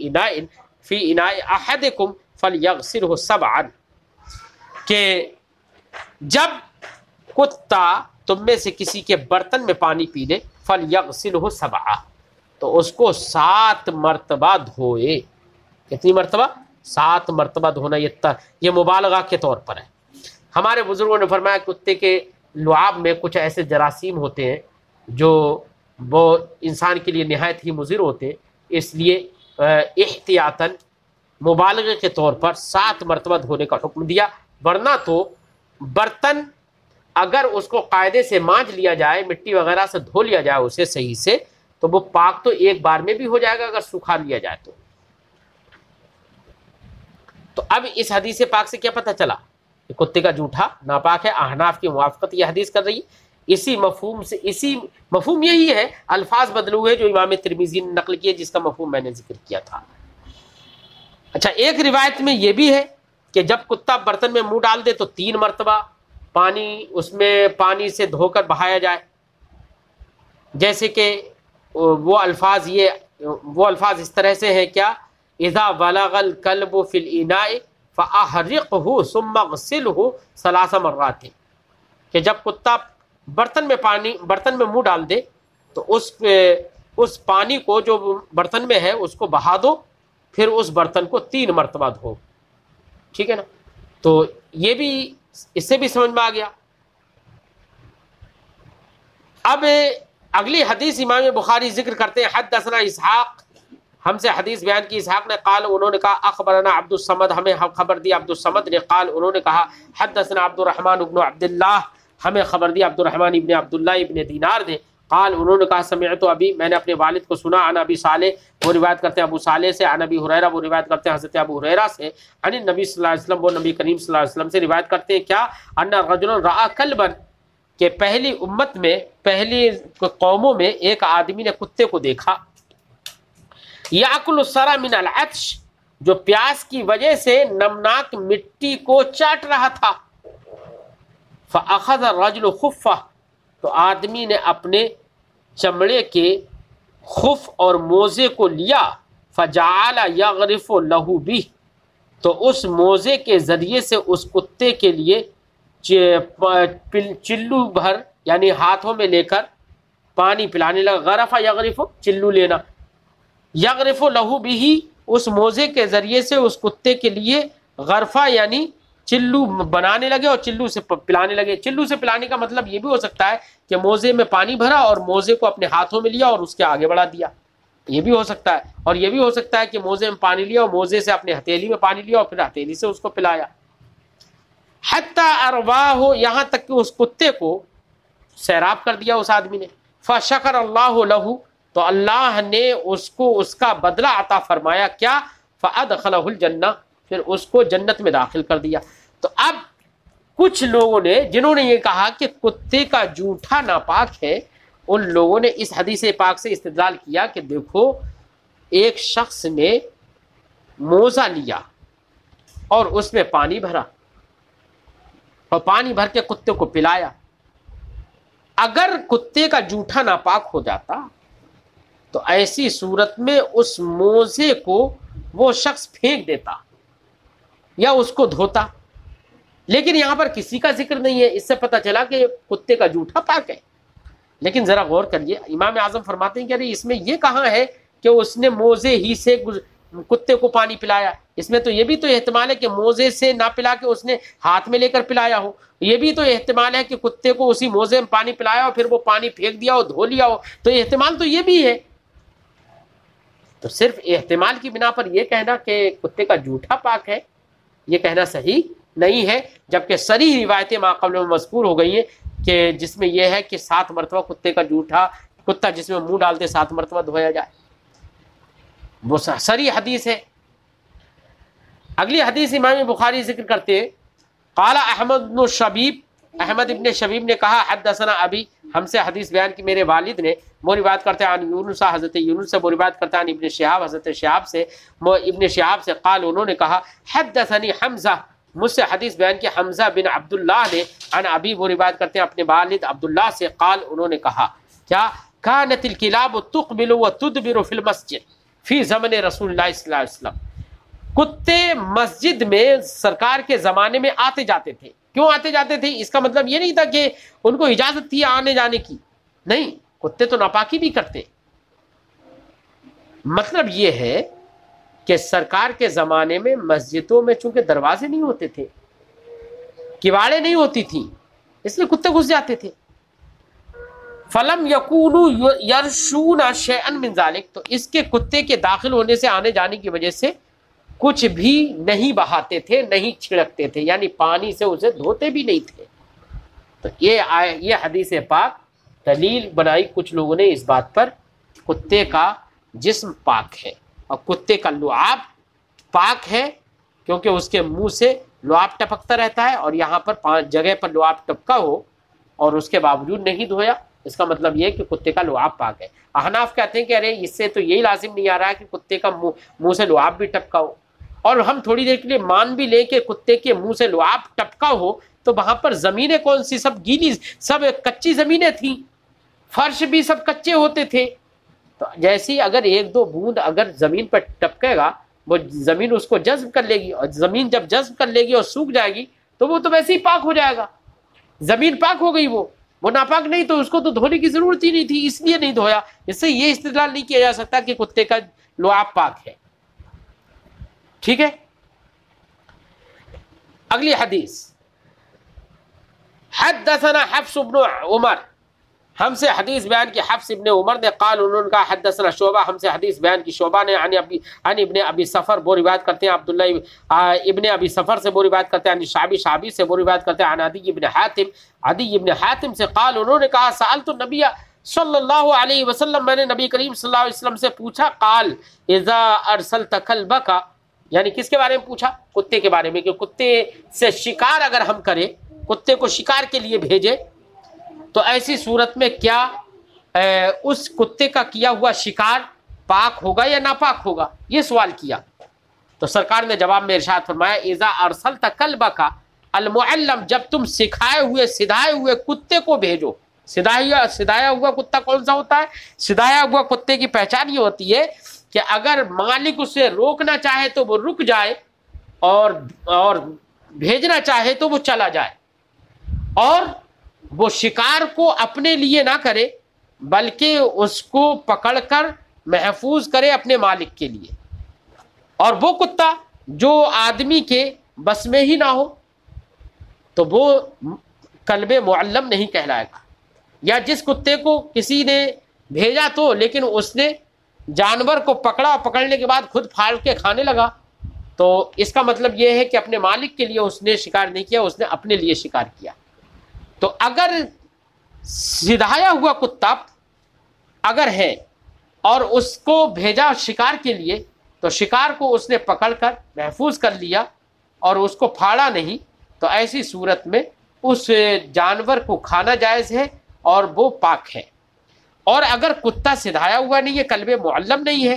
اناء احدکم فلیغسلہ 7، کہ جب کتا تم میں سے کسی کے برتن میں پانی پی لے، فلیغسلہ 7، تو اس کو 7 مرتبہ دھوئے۔ کتنی مرتبہ؟ 7 مرتبہ دھونا، یہ مبالغہ کے طور پر ہے۔ ہمارے بزرگوں نے فرمایا کتے کے لعاب میں کچھ ایسے جراثیم ہوتے ہیں جو وہ انسان کے لیے نہایت ہی مضر ہوتے ہیں، اس لیے احتیاطاً مبالغے کے طور پر 7 مرتبہ دھونے کا حکم دیا، ورنہ تو برتن اگر اس کو قاعدے سے مانج لیا جائے، مٹی وغیرہ سے دھو لیا جائے اسے صحیح سے، تو وہ پاک تو ایک بار میں بھی ہو جائے گا اگر سکھا لیا جائے تو اب اس حدیث پاک سے کیا پتہ چلا کہ کتے کا جوٹا ناپاک ہے۔ احناف کی موافقت یہ حدیث کر رہی ہے، اسی مفہوم یہی ہے، الفاظ بدلے ہوئے جو امام ترمذی نے نقل کیے، جس کا مفہوم میں نے ذکر کیا تھا۔ اچھا، ایک روایت میں یہ بھی ہے کہ جب کتا برتن میں منہ ڈال دے تو 3 مرتبہ اس میں پانی سے دھو کر بہایا جائے، جیسے کہ وہ الفاظ اس طرح سے ہیں، کیا، اذا بلغ الکلب فی الاناء فاحرقہ ثم اغسلہ 3 مرات، کہ جب کتا برتن میں منہ ڈال دے تو اس پانی کو جو برتن میں ہے اس کو بہا دو، پھر اس برتن کو 3 مرتبہ دھو۔ ٹھیک ہے نا، تو یہ بھی اس سے بھی سمجھ میں آ گیا۔ اب اگلی حدیث امام بخاری ذکر کرتے ہیں، حدثنا اسحاق، ہم سے حدیث بیان کی اسحاق نے، قال، انہوں نے کہا، اخبرنا عبد الصمد، ہمیں خبر دی عبد الصمد نے، قال، انہوں نے کہا، حدثنا عبد الرحمن ابن عبداللہ، ہمیں خبر دی عبد الرحمن ابن عبداللہ ابن دینار نے، قال، انہوں نے کہا، سمعت ابی، میں نے اپنے والد کو سنا، عن ابی صالح، وہ روایت کرتے ہیں ابو صالح سے، عن ابی ہریرہ، وہ روایت کرتے ہیں حضرت ابو ہریرہ سے، عن النبی صلی اللہ علیہ وسلم، وہ نبی کریم صلی اللہ علیہ وسلم سے روایت کرتے ہیں، کیا، ان رجلا رأى کلبا، کہ پہلی امت میں، پہلی قوموں میں ایک آدمی نے کتے کو دیکھا، یاکل الثری من العطش، جو پیاس کی وجہ سے نمناک مٹی کو چاٹ رہا تھا، فاخذ الرجل خفہ، تو آدمی نے اپنے چمڑے کے خف اور موزے کو لیا، فجعل یغرف له بہ، تو اس موزے کے ذریعے سے اس کتے کے لیے چلو بھر، یعنی ہاتھوں میں لے کر پانی پلانے لگا۔ غرف یغرف، چلو لینا، یغرف له بہ، اس موزے کے ذریعے سے اس کتے کے لیے غرفہ یعنی چلو بنانے لگے اور چلو سے پلانے لگے۔ چلو سے پلانے کا مطلب یہ بھی ہو سکتا ہے کہ موزے میں پانی بھرا اور موزے کو اپنے ہاتھوں میں لیا اور اس کے آگے بڑھا دیا، یہ بھی ہو سکتا ہے، اور یہ بھی ہو سکتا ہے کہ موزے میں پانی لیا اور موزے سے اپنے ہتھیلی میں پانی لیا اور پھر ہتھیلی سے اس کو پلایا، حتی ارواہ، یہاں تک کہ اس کتے کو سیراب کر دیا اس آدمی نے۔ فشکر اللہ لہ، تو اللہ نے اس کو اس کا بدلہ عطا فرمایا، کیا، فادخلہ الجنہ، پھر اس کو جنت میں داخل کر دیا۔ تو اب کچھ لوگوں نے، جنہوں نے یہ کہا کہ کتے کا جوٹا ناپاک ہے، ان لوگوں نے اس حدیث پاک سے استدلال کیا کہ دیکھو، ایک شخص نے موزہ لیا اور اس میں پانی بھرا اور پانی بھر کے کتے کو پلایا، اگر کتے کا جوٹھا ناپاک ہو جاتا تو ایسی صورت میں اس موزے کو وہ شخص پھینک دیتا یا اس کو دھوتا، لیکن یہاں پر کسی کا ذکر نہیں ہے۔ اس سے پتہ چلا کہ کتے کا جوٹھا پاک ہے۔ لیکن ذرا غور کریے، امام اعظم فرماتے ہیں کہ ارے اس میں یہ کہاں ہے کہ اس نے موزے ہی سے کتے کو پانی پلایا؟ اس میں تو یہ بھی تو احتمال ہے کہ موزے سے نہ پلا کے اس نے ہاتھ میں لے کر پلایا ہو، یہ بھی تو احتمال ہے کہ کتے کو اسی موزے میں پانی پلایا ہو، پھر وہ پانی پھینک دیا ہو، دھو لیا ہو، تو احتمال تو یہ بھی ہے۔ تو صرف احتمال کی بنا پر یہ کہنا کہ کتے کا جوٹھا پاک ہے، یہ کہنا صحیح نہیں ہے، جبکہ صریح روایتیں ما قبل میں مذکور ہو گئی ہیں کہ جس میں یہ ہے کہ 7 مرتبہ کتے کا جوٹھا، کتا جس میں منہ ڈالتے 7 مرتبہ دھویا جائے، وہ صریح حدیث ہے۔ اگلی حدیث امام بخاری ذکر کرتے ہیں، قال احمد بن شبیب، احمد ابن شبیب نے کہا حدثنا ابی، ہم سے حدیث بیان کی میرے والد نے، وہ روایت کرتے ہیں عن یونس، حضرت یونس سے وہ روایت کرتے ہیں عن ابن شہاب، حضرت شہاب سے، ابن شہاب سے قال، انہوں نے کہا حدثنی حمزہ، مجھ سے حدیث بیان کی حمزہ بن عبداللہ نے، عن ابی، وہ روایت کرتے ہیں اپنے والد عبداللہ سے، قال، انہوں نے کہا کیا، کانت الکلاب تقبل وتدبر فی المسجد فی زمن رسول اللہ صلی اللہ علیہ وسلم، کتے مسجد میں سرکار کے زمانے میں آتے جاتے تھے۔ کیوں آتے جاتے تھے؟ اس کا مطلب یہ نہیں تھا کہ ان کو اجازت تھی آنے جانے کی، نہیں، کتے تو ناپاکی بھی کرتے، مطلب یہ ہے کہ سرکار کے زمانے میں مسجدوں میں چونکہ دروازے نہیں ہوتے تھے، کواڑیں نہیں ہوتی تھیں، اس لیے کتے گھس جاتے تھے۔ فلم یکونوا یرشون شیئا من ذلک، تو اس کے کتے کے داخل ہونے سے، آنے جانے کی وجہ سے کچھ بھی نہیں بہاتے تھے، نہیں چھڑکتے تھے، یعنی پانی سے اسے دھوتے بھی نہیں تھے۔ تو یہ حدیث پاک دلیل بنائی کچھ لوگوں نے اس بات پر، کتے کا جسم پاک ہے اور کتے کا لعاب پاک ہے، کیونکہ اس کے منہ سے لعاب ٹپکتا رہتا ہے، اور یہاں پر 5 جگہ پر لعاب ٹپکا ہو اور اس کے باوجود نہیں دھویا، اس کا مطلب یہ ہے کہ کتے کا لعاب پاک ہے۔ احناف کہتے ہیں کہ ارے اس سے تو یہی لازم نہیں آ رہا ہے کہ کتے کا منہ سے لعاب بھی ٹپکا ہو، اور ہم تھوڑی دیر کے لیے مان بھی لیں کہ کتے کے منہ سے لعاب ٹپکا ہو، تو وہاں پر زمینیں کون سی، سب گیلی، سب کچی زمینیں تھیں، فرش بھی سب کچے ہوتے تھے، تو جیسی اگر 1-2 بوند اگر زمین پر ٹپکے گا، وہ زمین اس کو جذب کر لے گی، اور زمین جب جذب کر لے گی اور سوکھ جائے گی تو وہ تو ویسے ہی پاک ہو جائے گا، زمین پاک ہو گئی، وہ ناپاک نہیں، تو اس کو تو دھونے کی ضرورت ہی نہیں تھی، اس لیے نہیں دھویا۔ اس سے یہ استدلال نہیں کیا جا سکتا کہ کتے کا لعاب پاک ہے، ٹھیک ہے۔ اگلی حدیث، حدثنا حفص بن عمر، ہم سے حدیث بیان کی حفص ابن عمر نے، قال، انہوں نے کہا حدثنا شعبہ، ہم سے حدیث بیان کی شعبہ نے، عن ابن ابی سفر، وہ روایت کرتے ہیں عبداللہ ابن ابی سفر سے، وہ روایت کرتے ہیں عن شعبی سے، وہ روایت کرتے ہیں عن عدی ابن حاتم سے، قال، انہوں نے کہا سألت النبی صلی اللہ علیہ وسلم، میں نے نبی کریم صلی اللہ علیہ وسلم سے پوچھا، قال اذا ارسلت کلبک، یعنی کس کے بارے میں پوچھا؟ کتے کے بارے میں، کہ کتے سے شکار اگر ہم کریں، کتے کو شکار کے لیے بھیجے، تو ایسی صورت میں کیا اس کتے کا کیا ہوا شکار پاک ہوگا یا ناپاک ہوگا؟ یہ سوال کیا، تو سرکار نے جواب میں ارشاد فرمایا اذا ارسلت کلبک المعلم، جب تم سکھائے ہوئے، سدھائے ہوئے کتے کو بھیجو۔ سدھایا ہوا کتا کون سا ہوتا ہے؟ سدھایا ہوا کتے کی پہچان یہ ہوتی ہے کہ اگر مالک اسے روکنا چاہے تو وہ رک جائے، اور بھیجنا چاہے تو وہ چلا جائے، اور وہ شکار کو اپنے لیے نہ کرے بلکہ اس کو پکڑ کر محفوظ کرے اپنے مالک کے لیے، اور وہ کتا جو آدمی کے بس میں ہی نہ ہو تو وہ کلب معلم نہیں کہلائے گا، یا جس کتے کو کسی نے بھیجا تو لیکن اس نے جانور کو پکڑا، پکڑنے کے بعد خود پھاڑ کے کھانے لگا، تو اس کا مطلب یہ ہے کہ اپنے مالک کے لیے اس نے شکار نہیں کیا، اس نے اپنے لیے شکار کیا۔ تو اگر سدھایا ہوا کتا اگر ہے اور اس کو بھیجا شکار کے لیے، تو شکار کو اس نے پکڑ کر محفوظ کر لیا اور اس کو پھاڑا نہیں، تو ایسی صورت میں اس جانور کو کھانا جائز ہے اور وہ پاک ہے۔ اور اگر کتا سدھایا ہوا نہیں ہے، کلب معلم نہیں ہے،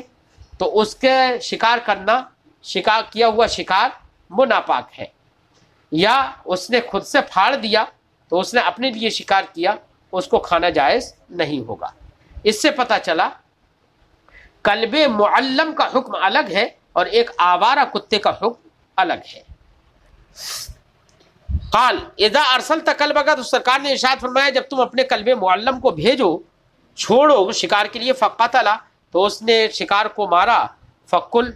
تو اس کے شکار کرنا، شکار کیا ہوا شکار وہ ناپاک ہے، یا اس نے خود سے پھاڑ دیا تو اس نے اپنے لیے شکار کیا اس کو کھانا جائز نہیں ہوگا۔ اس سے پتہ چلا کلب معلم کا حکم الگ ہے اور ایک آوارہ کتے کا حکم الگ ہے۔ قال اذا ارسلت کلبک، تو سرکار نے ارشاد فرمایا جب تم اپنے کلب معلم کو بھیجو، چھوڑو شکار کے لیے، فقتلا، تو اس نے شکار کو مارا، فکل،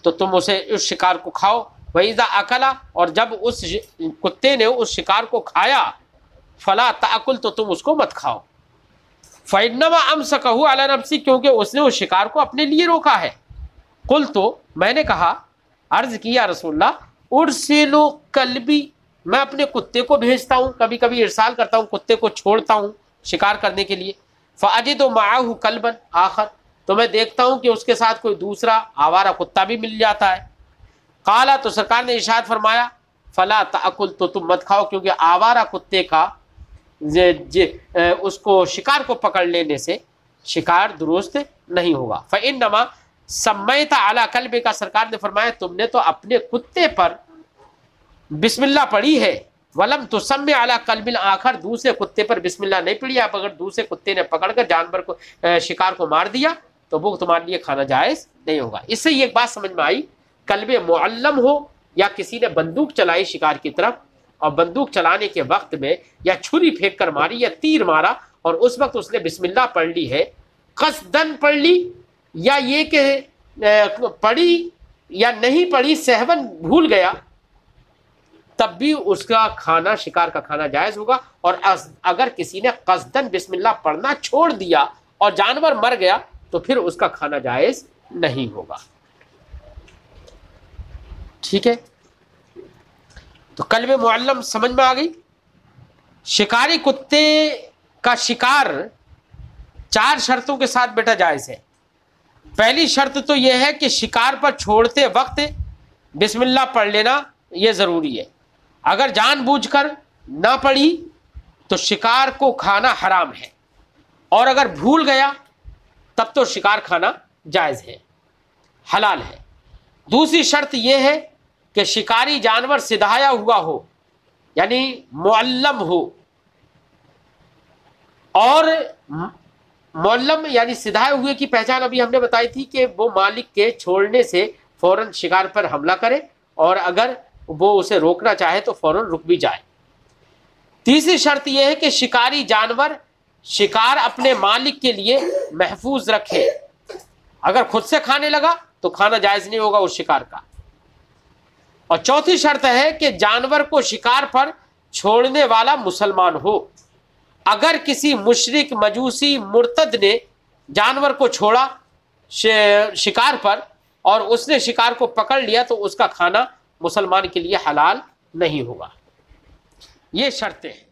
تو تم اسے اس شکار کو کھاؤ، وَإِذَا أَكَلَ، اور جب اس کتے نے اس شکار کو کھایا، فلا تأکل، تو تم اس کو مت کھاؤ، فإنما أمسكه على نفسه، کیونکہ اس نے اس شکار کو اپنے لیے روکا ہے۔ قلت، تو میں نے کہا، عرض کیا رسول اللہ، ارسل کلبی، میں اپنے کتے کو بھیجتا ہوں، کبھی کبھی ارسال کرتا ہوں، کتے کو چھوڑتا ہوں شکار کرنے کے لیے، فاجد معه کلبا آخر، تو میں دیکھتا ہوں کہ اس کے ساتھ کوئی دوسرا آوارہ کتا بھی مل جاتا ہے۔ قال، تو سرکار نے ارشاد فرمایا، فلا تأکل، تو تم مت کھاؤ، کیونکہ آوارہ کتے کا اس کو شکار کو پکڑ لینے سے شکار درست نہیں ہوگا۔ فإنما سمیت علی کلبک، کا سرکار نے فرمایا تم نے تو اپنے کتے پر بسم اللہ پڑھی ہے، ولم تسمی علی کلب آخر، دوسرے کتے پر بسم اللہ نہیں پڑھی۔ آپ اگر دوسرے کتے نے پکڑ کر جانور کو شکار کو مار دیا تو وہ تمہارے لیے کھانا جائز نہیں ہوگا۔ اس سے یہ ایک بات سمجھ میں آئی، کلب معلم ہو یا کسی نے بندوق چلائی شکار کی طرف، اور بندوق چلانے کے وقت میں یا چھری پھینک کر ماری یا تیر مارا، اور اس وقت اس نے بسم اللہ پڑھ لی ہے، قصدن پڑھ لی، یا یہ کہ پڑھی یا نہیں پڑھی، سہون بھول گیا، تب بھی اس کا کھانا، شکار کا کھانا جائز ہوگا۔ اور اگر کسی نے قصدن بسم اللہ پڑھنا چھوڑ دیا اور جانور مر گیا تو پھر اس کا کھانا جائز نہیں ہوگا۔ ٹھیک ہے، تو کلب معلم سمجھ میں آ گئی۔ شکاری کتے کا شکار 4 شرطوں کے ساتھ بیٹا جائز ہے۔ پہلی شرط تو یہ ہے کہ شکار پر چھوڑتے وقت بسم اللہ پڑھ لینا یہ ضروری ہے، اگر جان بوجھ کر نہ پڑھی تو شکار کو کھانا حرام ہے، اور اگر بھول گیا تب تو شکار کھانا جائز ہے، حلال ہے۔ دوسری شرط یہ ہے کہ شکاری جانور سدھایا ہوا ہو، یعنی معلم ہو، اور معلم یعنی سدھائے ہوئے کی پہچان ابھی ہم نے بتائی تھی کہ وہ مالک کے چھوڑنے سے فوراً شکار پر حملہ کرے، اور اگر وہ اسے روکنا چاہے تو فوراً رک بھی جائے۔ تیسری شرط یہ ہے کہ شکاری جانور شکار اپنے مالک کے لیے محفوظ رکھے، اگر خود سے کھانے لگا تو کھانا جائز نہیں ہوگا اس شکار کا۔ اور چوتھی شرط ہے کہ جانور کو شکار پر چھوڑنے والا مسلمان ہو، اگر کسی مشرک، مجوسی، مرتد نے جانور کو چھوڑا شکار پر اور اس نے شکار کو پکڑ لیا تو اس کا کھانا مسلمان کے لیے حلال نہیں ہوگا۔ یہ شرطیں ہیں۔